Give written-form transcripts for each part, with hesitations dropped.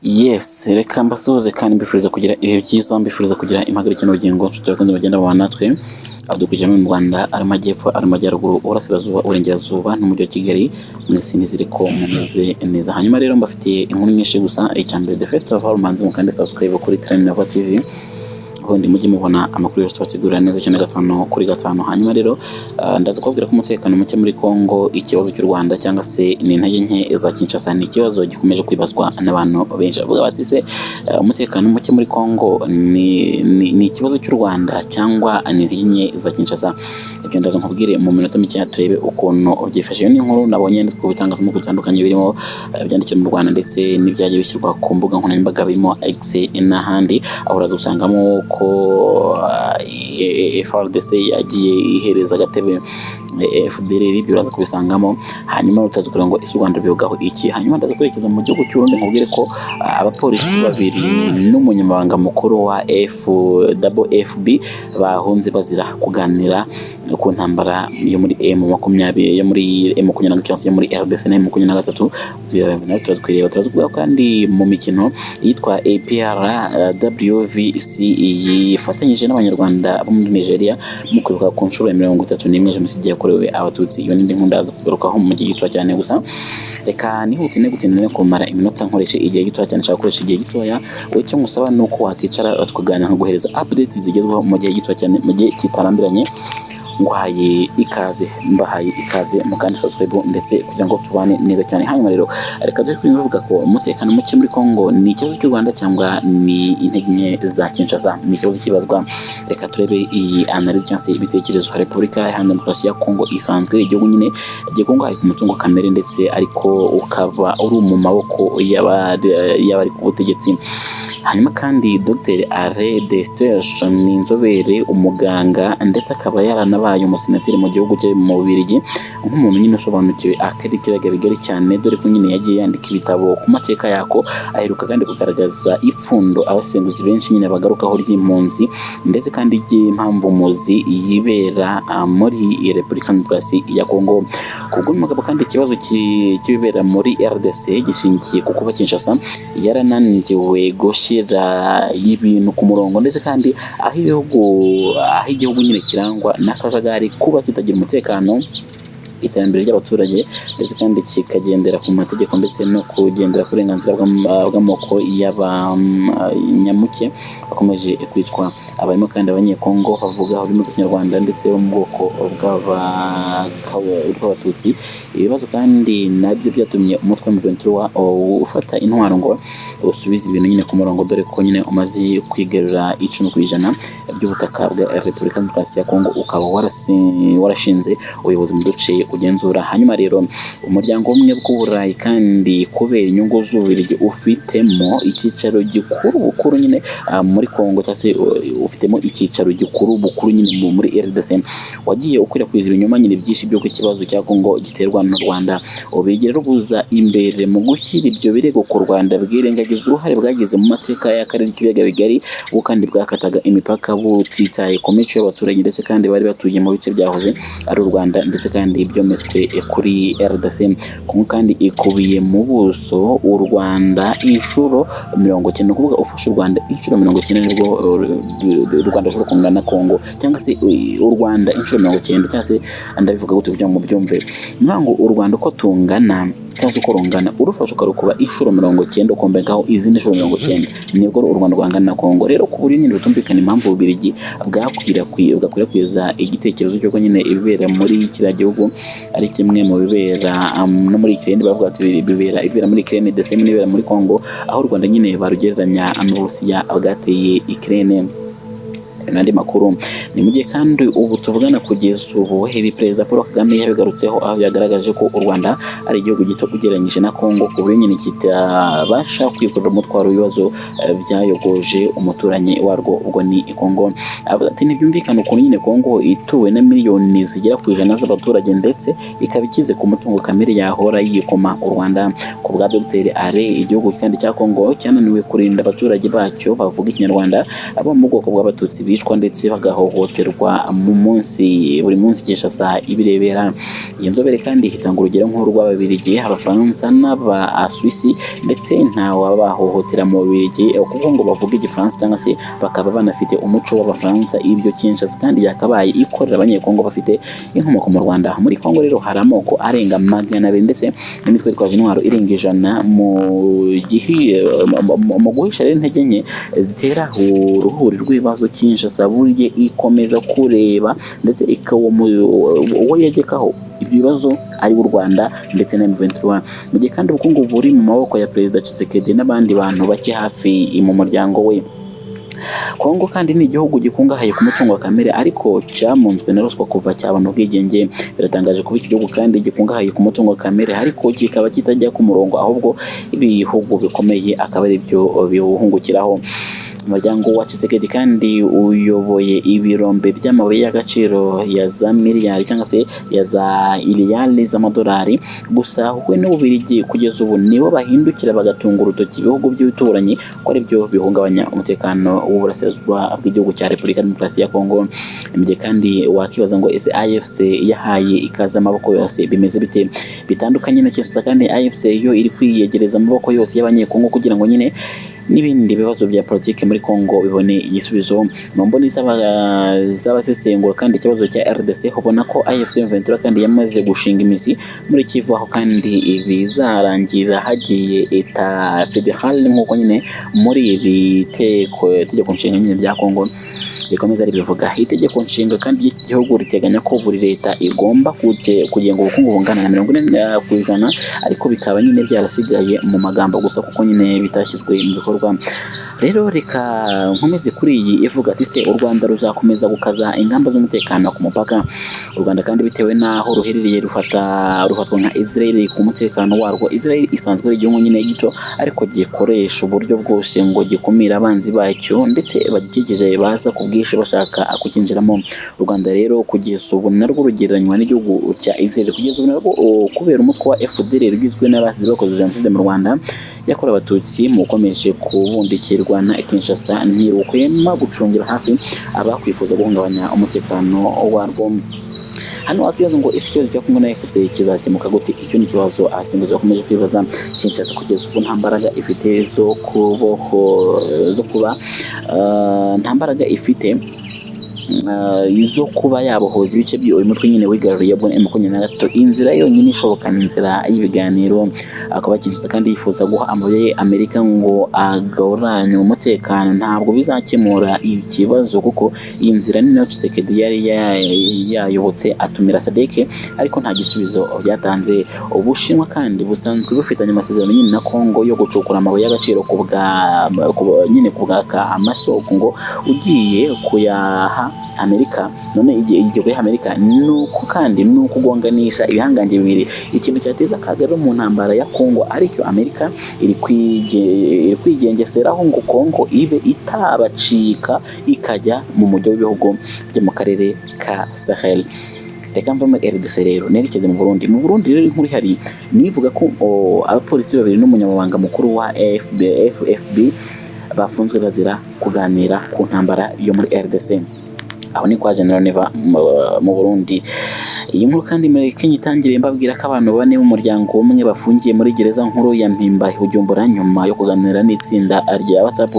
Yes, reka mbasuhuze kandi mbifuriza kugira ibihe byiza, mbifuriza kugira impagarike n'ubugingo nshuti bakunze bagenda babana natwe abadukuje mu Rwanda, ari Amajyepfo, ari Amajyaruguru, Uburasirazuba, Uburengerazuba n'umujyi wa Kigali, mwese nizere ko mumeze neza. Hanyuma rero mbafitiye inkuru nyinshi, gusa icyambere the first of all manzi mukande subscribe kuri Trend Nova TV, ubundi mujye mubona amakuru yose tubategurira neza cyane gatanu kuri gatanu. Hanyuma rero ndaza kubabwira ko umutekano muke muri Kongo, ikibazo cy'u Rwanda cyangwa se ni intege nke za Kinshasa, ni ikibazo gikomeje kwibazwa n'abantu benshi. Bavuga bati se umutekano muke muri Kongo ni ikibazo cy'u Rwanda cyangwa ni intege nke za Kinshasa? Ibyo ndaza nkubwire mu minota mike turebe ukuntu byifashe. Iyo ni inkuru nabonye ndetse ku bitangazamakuru bitandukanye birimo byandikira mu Rwanda ndetse n'ibyagiye bishyirwa ku mbuga nkoranyambaga birimo X n'ahandi, aho uraza gusangamo ko FARDC yagiye ihereza agatebe FDLR, ibyo uraza kubisangamo. Hanyuma utazi kugira ngo isi Rwanda bivugaho iki. Hanyuma ndaza kwerekeza mu gihugu cy'u Burundi nkubwire ko abapolisi babiri n'umunyamabanga mukuru wa FFB bahunze bazira kuganira ku ntambara yo muri M20 yo muri M23 yo muri RDC na M23. Turaza kandi mu mikino yitwa APR WVC yifatanyije n'abanyarwanda bo muri Nigeria mu kwibuka ku nshuro ya 31 jenoside yakorewe abatutsi. Iyo n'indi nkuru ndaza kugarukaho mu gihe gito cyane, gusa reka nihute gutinda kumara iminota nkoresha igihe gito cyane, nshaka gukoresha igihe gitoya. Icyo ngusaba ni uko wakicara tukaganira nkaguhereza updates zigezweho mu gihe gito cyane, mu gihe kitarambiranye. Mbahaye ikaze mu kandi subscribe ndetse kugira ngo tubane neza cyane. Hanyuma rero reka dore kuvuga ko umutekano muke muri Kongo ni ikibazo cy'u Rwanda cyangwa ni intege nke za Kinshasa, ni ikibazo kibazwa. Reka turebe iyi analyse cyangwa se ibitekerezo. Repubulika Iharanira Demokarasi ya Kongo isanzwe igihugu nyine gikungahaye ku mutungo kamere ndetse ariko ukaba uri mu maboko y'abari ku butegetsi. Hanyuma kandi Dr Alain Destrauch ni inzobere, umuganga ndetse akaba yaranabaye umusenateri mu gihugu cye mu Bubiligi, nk'umuntu nyine usobanukiwe akarere k'ibiyaga bigari cyane, dore ko nyine yagiye yandika ibitabo ku mateka yako. Aheruka kandi kugaragaza ipfundo abasenguzi benshi nyine bagarukaho ry'impunzi ndetse kandi ry'impamvu muzi yibera muri Repubulika Demokarasi ya Kongo. Kubw'umugabo kandi ikibazo kibera muri RDC gishingiye ku kuba Kinshasa yarananiwe gushyira ibintu ku murongo, ndetse kandi aho igihugu nyine kirangwa n'akajagari, kuba kitagira umutekano, iterambere ry'abaturage ndetse kandi kikagendera ku mategeko ndetse no kugendera ku burenganzira bw'amoko y'abanyamuke bakomeje kwicwa. Abarimo kandi abanyekongo bavuga ururimi rw'Ikinyarwanda ndetse bo mu bwoko bw'abatutsi. Ibibazo kandi nabyo byatumye umutwe wa M23 ufata intwaro ngo usubize ibintu nyine ku murongo, dore ko nyine umaze kwigarura 10% by'ubutaka bwa Repubulika Demokarasi ya Kongo, ukaba warashinze ubuyobozi mu duce kugenzura. Hanyuma rero umuryango umwe bw'Uburayi kandi kubera inyungu z'Ububiligi ufitemo icyicaro gikuru nyine muri Kongo, cyangwa se ufitemo icyicaro bukuru nyine muri RDC, wagiye ukwirakwiza ibinyoma nyine byinshi by'uko ikibazo cya Kongo giterwa n'u Rwanda. Ubigera rubuza imbere mu gushyira ibyo birego ku Rwanda, bwirengagiza uruhare bwagize mu mateka y'akarere k'ibiyaga bigari, ubu kandi bwakataga imipaka butitaye ku mico y'abaturage ndetse kandi bari batuye mu bice byahoze ari u Rwanda, ndetse kandi byometswe kuri RDC. Kongo kandi ikubiye mu buso u Rwanda inshuro 90, kuvuga ufashe u Rwanda inshuro 90 nibwo u Rwanda rushobora kungana na Kongo, cyangwa se u Rwanda inshuro 90, cyangwa se ndabivuga gute kugira ngo mubyumve. Ntango u Rwanda uko tungana cyangwa se uko rungana, urufasha ukarukuba inshuro 90 ukombengaho izindi inshuro 90, nibwo u Rwanda rwangana na Kongo. Rero ku buryo nyine rutumvikana impamvu Ububiligi bwakwirakwiza igitekerezo cy'uko nyine ibibera muri kiriya gihugu ari kimwe mu bibera no muri Ukraine. Bavuga ati ibibera muri Ukraine ndetse n'ibibera muri Kongo, aho u Rwanda nyine barugereranya n'Uburusiya bwateye Ukraine. N'andi makuru ni mu gihe kandi ubu tuvugana kugeza ubu Perezida Paul Kagame yabigarutseho, aho yagaragaje ko u Rwanda ari igihugu gito ugereranyije na Kongo, ku buryo nyine kitabasha kwikorera umutwaro w'ibibazo byayogoje umuturanyi warwo, ubwo ni Kongo. Avuga ati ntibyumvikana ukuntu nyine Kongo ituwe na miliyoni zigera ku 100 z'abaturage ndetse ikaba ikize ku mutungo kamere yahora yikoma u Rwanda. Ku bwa Dr Alain, igihugu kandi cya Kongo cyananiwe kurinda abaturage bacyo bavuga Ikinyarwanda, abo mu bwoko bw'abatutsi bicwa ndetse bagahohoterwa buri munsi Kinshasa ibirebera. Iyo nzobere kandi hitanga urugero nk'urw'Ababiligi, Abafaransa n'Abasuwisi ndetse nta wabahohotera mu Babiligi kuko ngo bavuga Igifaransa cyangwa se bakaba banafite umuco w'Abafaransa. Ibyo Kinshasa kandi yakabaye ikorera Abanyekongo bafite inkomoko mu Rwanda. Muri Kongo rero hari amoko arenga 200 ndetse n'imitwe yitwaje intwaro irenga 100 mu guhisha rero intege nke zitera uruhuri rw'ibibazo. Kinshasa burye ikomeza kureba ndetse uwo yegekaho ibibazo ari u Rwanda ndetse na M23, mu gihe kandi ubukungu buri mu maboko ya Perezida Tshisekedi n'abandi bantu bake hafi mu muryango we. Kongo kandi ni igihugu gikungahaye ku mutungo wa kamere ariko cyamunzwe na ruswa kuva cyabona ubwigenge. Biratangaje kuba iki gihugu kandi gikungahaye ku mutungo wa kamere ariko kikaba kitajya ku murongo, ahubwo ibihugu bikomeye akaba ari byo biwuhungukiraho. Umuryango wa Tshisekedi kandi uyoboye ibirombe by'amabuye y'agaciro ya za miliyari cyangwa se ya za miliyari z'amadolari. Gusa we n'Ububiligi kugeza ubu nibo bahindukira bagatunga urutoki ibihugu by'ibituranyi ko ari byo bihungabanya umutekano w'uburasirazuba bw'igihugu cya Repubulika Demokarasi ya Kongo. Imbye kandi wakibaza ngo ese AFC yahaye ikaze amaboko yose bimeze bite? Bitandukanye na Kinshasa kandi AFC yo iri kwiyegereza amaboko yose y'Abanyekongo kugira ngo nyine n'ibindi bibazo bya politiki muri Kongo bibone igisubizo. Mu mboni z'abasesengura kandi ikibazo cya RDC ubona ko AFC M23 kandi yamaze gushinga imizi muri Kivu, aho kandi bizarangira hagiye eta federal nk'uko nyine muri iri tegeko nshinga nyine bya Kongo rikomeza ribivuga. Itegeko nshinga kandi iki gihugu riteganya ko buri leta igomba kugenga ubukungu bungana na 40% ariko bikaba nyine byarasigaye mu magambo gusa kuko nyine bitashyizwe mu bikorwa. Rero reka nkomeze kuri iyi ivuga ati se u Rwanda ruzakomeza gukaza ingamba z'umutekano ku mupaka. U Rwanda kandi bitewe naho ruherereye rufatwa nka Israel ku mutekano warwo. Israel isanzwe ari igihugu nyine gito ariko gikoresha uburyo bwose ngo gikumira abanzi bacyo ndetse bagikikije baza kubwisha bashaka kukinjiramo. U Rwanda rero kugeza ubu narwo rugereranywa n'igihugu cya Israel. Kugeza ubu narwo kubera umutwe wa FDLR ugizwe n'abasize bakoze jenoside mu Rwanda yakorewe Abatutsi mu gukomeje kubundikirwa na Kinshasa ntirukwema gucungira hafi abakwifuza guhungabanya umutekano warwo. Hano wakibaza ngo isi ikibazo cya Kongo na AFC kizakemuka gute? Icyo ni ikibazo abasimbuzi bakomeje kwibaza. Kinshasa kugeza ubu nta mbaraga ifite nta mbaraga ifite izo kuba yabohoza ibice by'uyu mutwe nyine wigaruriye bwo M23. Inzira yonyine ishoboka ni inzira y'ibiganiro. Akaba Kinshasa kandi yifuza guha amabuye Amerika ngo agoranye umutekano. Ntabwo bizakemura ikibazo kuko iyi nzira ni nayo Tshisekedi yari yayobotse atumira SADC ariko nta gisubizo byatanze. Ubushinwa kandi busanzwe bufitanye amasezerano nyine na Kongo yo gucukura amabuye y'agaciro kubwaka amasoko ngo ugiye kuyaha Amerika. None igiye kuyaha Amerika nuko kandi nuko gonganisha ibihangange bibiri. Ikintu cyateza akaga mu ntambara ya Kongo aricyo Amerika iri kwigengeseraho ngo Kongo ibe itabacika ikajya mu mujyi w'ibihugu byo mu karere ka Sahel. Reka mvamo RDC rero nerekeze mu Burundi. Mu Burundi rero inkuru ihari nivuga ko abapolisi babiri n'umunyamabanga mukuru wa FFB bafunzwe bazira kuganira ku ntambara yo muri RDC. Aho ni kwa General Neva mu Burundi. Iyi nkuru kandi muri Kenya itangiriye mbabwira ko abantu bane mu muryango umwe bafungiye muri gereza nkuru ya Mpimba Bujumbura nyuma yo kuganira n'itsinda rya WhatsApp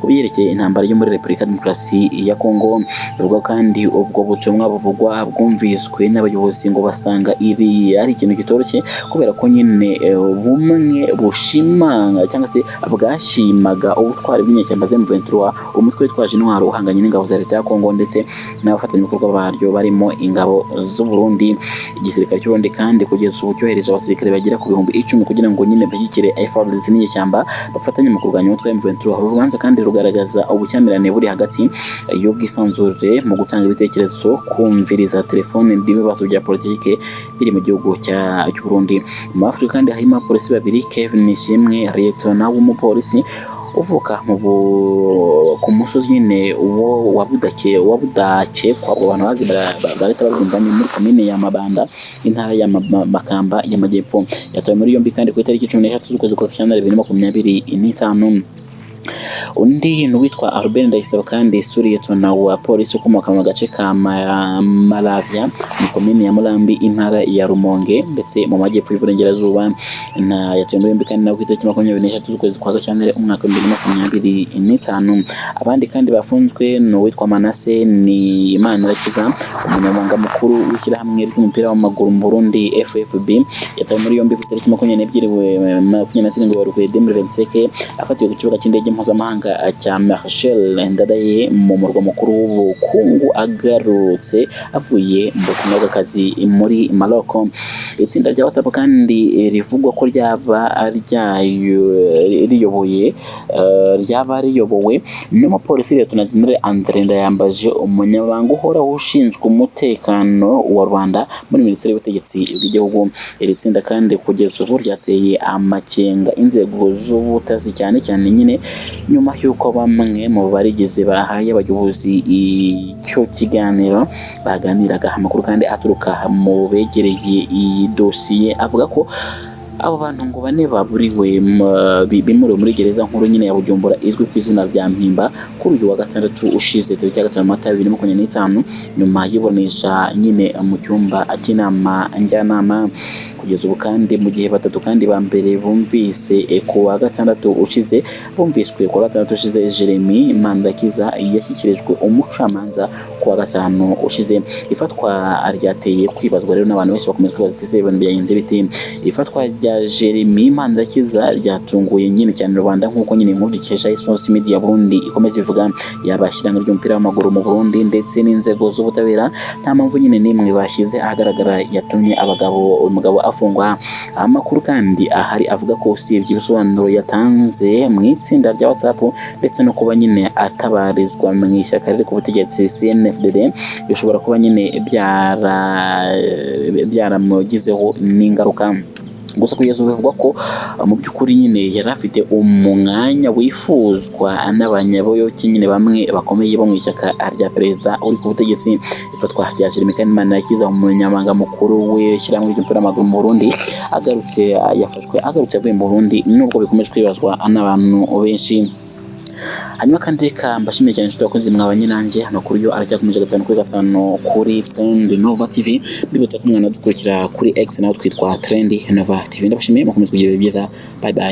kubyerekeye intambara yo muri Repubulika Demokarasi ya Kongo. Ubwo kandi ubwo butumwa buvugwa bwumviswe n'abayobozi ngo basanga ibi ari ikintu kitoroshye kubera ko nyine bumwe bushimanga cyangwa se bwashimaga ubutwari bw'inyeshyamba za M23, umutwe witwaje intwaro uhanganye n'ingabo za leta ya Kongo ndetse n'abafatanyabikorwa baryo barimo ingabo z'u Burundi. Igisirikare cy'u Burundi kandi kugeza ubu cyohereje abasirikare bagera ku 10,000 kugira ngo nyine bashyigikire FARDC n'inyeshyamba bafatanye mu kurwanya umutwe wa M23. Urubanza kandi rugaragaza ubushyamirane buri hagati y'ubwisanzure mu gutanga ibitekerezo, kumviriza telefone n'ibibazo bya politike biri mu gihugu cy'u Burundi. Mu Afrika kandi harimo abapolisi babiri, Kevin Nishimwe Lieutenant w'umupolisi uvuka ku musozi nyine uwo wabudakekwa abantu bazi bareta babyumvanye muri komine ya Mabanda intara ya Makamba y'Amajyepfo. Yatawe muri yombi kandi ku itariki 13 z'ukwezi kwa Cyenda 2025. undi n'uwitwa Albert Ndayisaba kandi Suriyetona wa polisi ukomoka mu gace ka Malavya mu komine ya Murambi intara ya Rumonge ndetse mu majyepfo y'Uburengerazuba yatuye muri yombi kandi nawe ku itariki 23 z'ukwezi kwa Gashyantare umwaka wa 2025. Abandi kandi bafunzwe n'uwitwa Manase ni Imanirakiza umunyamabanga mukuru w'ishyirahamwe ry'umupira w'amaguru mu Burundi FFB yatawe muri yombi ku itariki 22 Werurwe 2025 afatiwe ku kibuga cy'indege mpuzamahanga cya Marshal Ndadaye mu murwa mukuru w'ubukungu agarutse avuye mu butumwa bw'akazi muri Morocco. Itsinda rya WhatsApp kandi rivugwa ko ryaba riyobowe n'umupolisi Lieutenant General Andre Ndayambaje umunyamabanga uhoraho ushinzwe umutekano wa Rwanda muri Minisiteri y'Ubutegetsi bw'Igihugu. Iri tsinda kandi kugeza ubu ryateye amakenga inzego z'ubutasi cyane nyine nyuma y'uko bamwe mu barigize bahaye abayobozi icyo kiganiro baganiraga. Amakuru kandi aturuka mu begereye iyi dosiye avuga ko abo bantu ngo bane baburiwe bimuriwe muri gereza nkuru nyine ya Bujumbura izwi ku izina rya Mpimba kuri uyu wa gatandatu ushize tariki ya 5 Mata 2025 nyuma yibonesha nyine mu cyumba cy'inama njyanama. Kugeza ubu kandi mu gihe batatu kandi ba mbere bumvise ku wa gatandatu ushize bumviswe ku wa gatandatu ushize Jeremy Mandakiza yashyikirijwe umucamanza ku wa gatanu ushize. Ifatwa ryateye kwibazwa rero n'abantu benshi bakomeza kwibaza ati ibintu byagenze bite. Ifatwa rya Jeremy Mandakiza ryatunguye nyine cyane Rwanda nk'uko nyine inkuru dukesha Source Media Burundi ikomeza ivuga yabashyiranga ry'umupira w'amaguru mu Burundi ndetse n'inzego z'ubutabera nta mpamvu nyine nimwe bashyize ahagaragara yatumye umugabo afungwa. Amakuru kandi ahari avuga ko usibye ibisobanuro yatanze mu itsinda rya WhatsApp ndetse no kuba nyine atabarizwa mu ishyaka riri ku butegetsi CNFDD bishobora kuba nyine byaramugizeho n'ingaruka. Gusa kugeza ubu bivugwa ko mu by'ukuri nyine yari afite umwanya wifuzwa n'abanyaboyoki nyine bamwe bakomeye bo mu ishyaka rya perezida uri ku butegetsi. Ifatwa rya Jeremy Manirakiza umunyamabanga mukuru w'ishyirahamwe ry'umupira w'amaguru mu Burundi yafashwe agarutse avuye mu Burundi nubwo bikomeje kwibazwa n'abantu benshi. Hanyuma kandi reka mbashimiye cyane inshuti yakoze mwabanye nanjye amakuru yo aracyakomeje 5 kuri Trend Nova TV. Mbibutsa ko mwana dukurikira kuri X naho twitwa Trend Nova TV. Ndabashimiye mukomeze kugira ibihe byiza. Bye bye.